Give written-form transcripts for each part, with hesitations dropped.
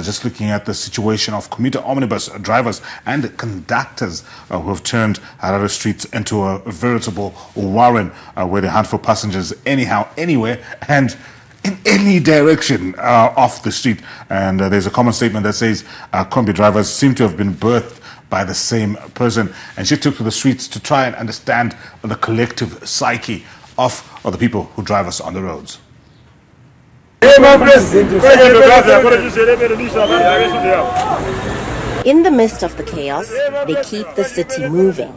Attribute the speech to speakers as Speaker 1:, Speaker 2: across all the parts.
Speaker 1: just looking at the situation of commuter omnibus drivers and conductors who have turned Harare streets into a veritable warren where they hunt for passengers anyhow, anywhere, and in any direction off the street. And there's a common statement that says Kombi drivers seem to have been birthed by the same person. And she took to the streets to try and understand the collective psyche of the people who drive us on the roads.
Speaker 2: In the midst of the chaos, they keep the city moving.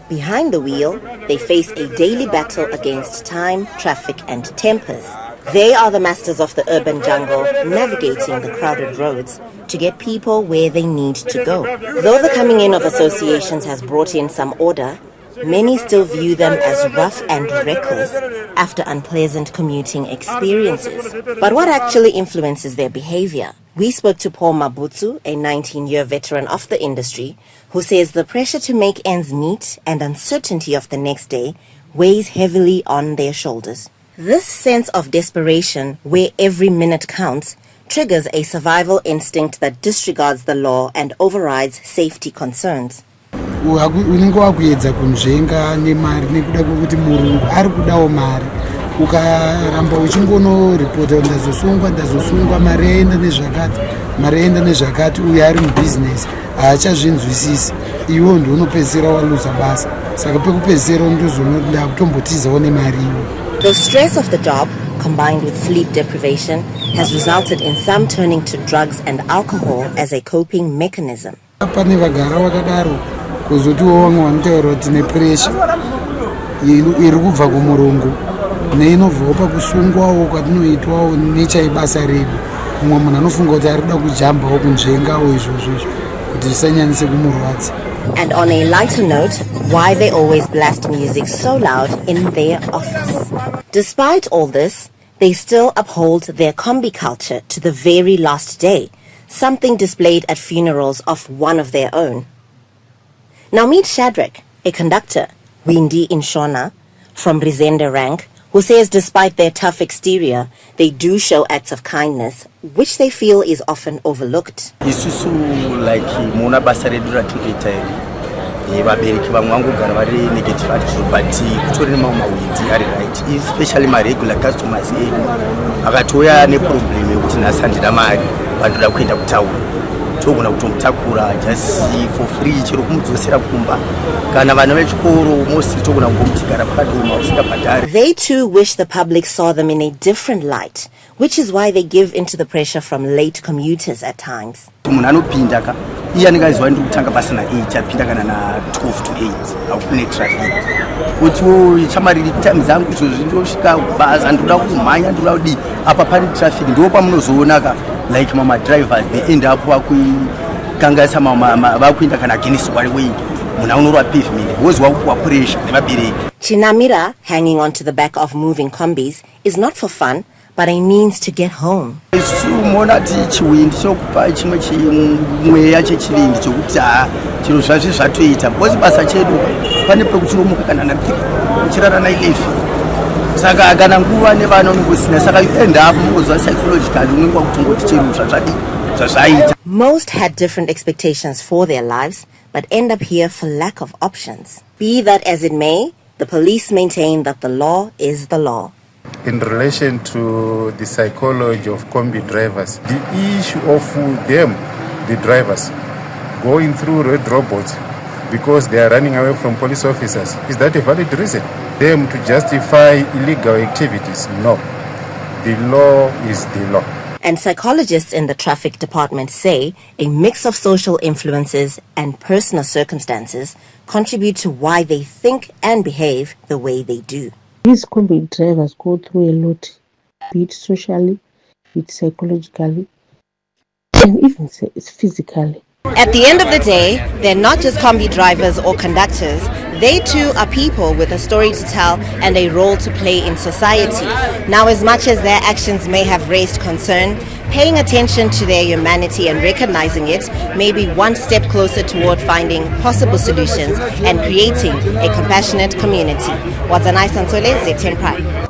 Speaker 2: Behind the wheel, they face a daily battle against time, traffic, and tempers. They are the masters of the urban jungle, navigating the crowded roads to get people where they need to go. Though the coming in of associations has brought in some order, many still view them as rough and reckless after unpleasant commuting experiences. But what actually influences their behavior? We spoke to Paul Mabutsu, a 19-year veteran of the industry, who says the pressure to make ends meet and uncertainty of the next day weighs heavily on their shoulders. This sense of desperation, where every minute counts, triggers a survival instinct that disregards the law and overrides safety concerns.
Speaker 3: Unenge wakuedza kunzvenga nemari nekuda kwekuti murungu ari kudawo mari. Ukaramba uchingonoripota ndazosungwa mari yaenda nezvakati uye ari mubusiness haachazvinzwisisi, iwo ndiwo unopedzisira waluza basa. Saka pekupedzisira ndozonoti ndakutombotizawo nemari iwo.
Speaker 2: The stress of the job, combined with sleep deprivation, has resulted in some turning to drugs and alcohol as a coping mechanism.
Speaker 3: Pane vagara vakadaro kuzotiwo vamwe vanotaura kuti nepuresha iri kubva kumurungu neinobvawo pakusungwawo kwatinoitwawo nechaibasa redu. Mumwe munhu anofunga kuti ari kuda kujambawo kunzvengawo izvozvo kuti zvisanyanyise kumurwadza.
Speaker 2: And on a lighter note, why they always blast music so loud in their office. Despite all this, they still uphold their Kombi culture to the very last day, something displayed at funerals of one of their own. Now meet Shadrach, a conductor, Windy in Shona, from Rizende rank, who says despite their tough exterior, they do show acts of kindness, which they feel is often overlooked.
Speaker 4: Isusu like muna basa redu ratuita vabereki vamwe vangogara vari negative attitude, but kutori nemamawiti ari right, especially regular customers edu akatouya neproblem yekuti nhasi handina mari vandoda kuenda kutauni, togona kutomutakura just for free, chero kumudzosera kumba, kana vana vechikoro mostly togona kungomutigara pakadoma usingabhadhari.
Speaker 2: They too wish the public saw them in a different light, which is why they give into the pressure from late commuters at times.
Speaker 4: Munhu anopinda ka iye anenge aziva ndi kutanga basa na8 apinda kana na 12 to 8 akune traffic kuti chamariri time zangu izvozvi ndosvika kubasa ndoda kumhanya ndoda kudi apa pane traffic ndo pamunozoona ka like mama drivers they end up vakukangaisa vakuenda kana against wari way munhu aunorwa pavement because wakupuwa pressure nevabereki.
Speaker 2: Chinamira, hanging onto the back of moving combis, is not for fun, but a means to get home.
Speaker 4: Mona chiwindi chokupa chimwe chimweya chechivindi chokuti chiro zvazvo zvatoita because basa chedu pane pekuti unomuka kana nachirara nailefi, saka kana nguva nevana unongosina, saka you end up mungozwa psychologically unenge wakutongoti chiro zvazvaita.
Speaker 2: Most had different expectations for their lives, but end up here for lack of options. Be that as it may, the police maintain that the law is the law.
Speaker 5: In relation to the psychology of Kombi drivers, the issue of them, the drivers, going through red robots because they are running away from police officers, is that a valid reason? Them to justify illegal activities? No. The law is the law.
Speaker 2: And psychologists in the traffic department say a mix of social influences and personal circumstances contribute to why they think and behave the way they do.
Speaker 6: These Kombi drivers go through a lot, be it socially, be it psychologically, and even physically.
Speaker 2: At the end of the day, they're not just Kombi drivers or conductors. They too are people with a story to tell and a role to play in society. Now, as much as their actions may have raised concern, paying attention to their humanity and recognizing it may be one step closer toward finding possible solutions and creating a compassionate community. Wazanai Sansole, ZTN Prime.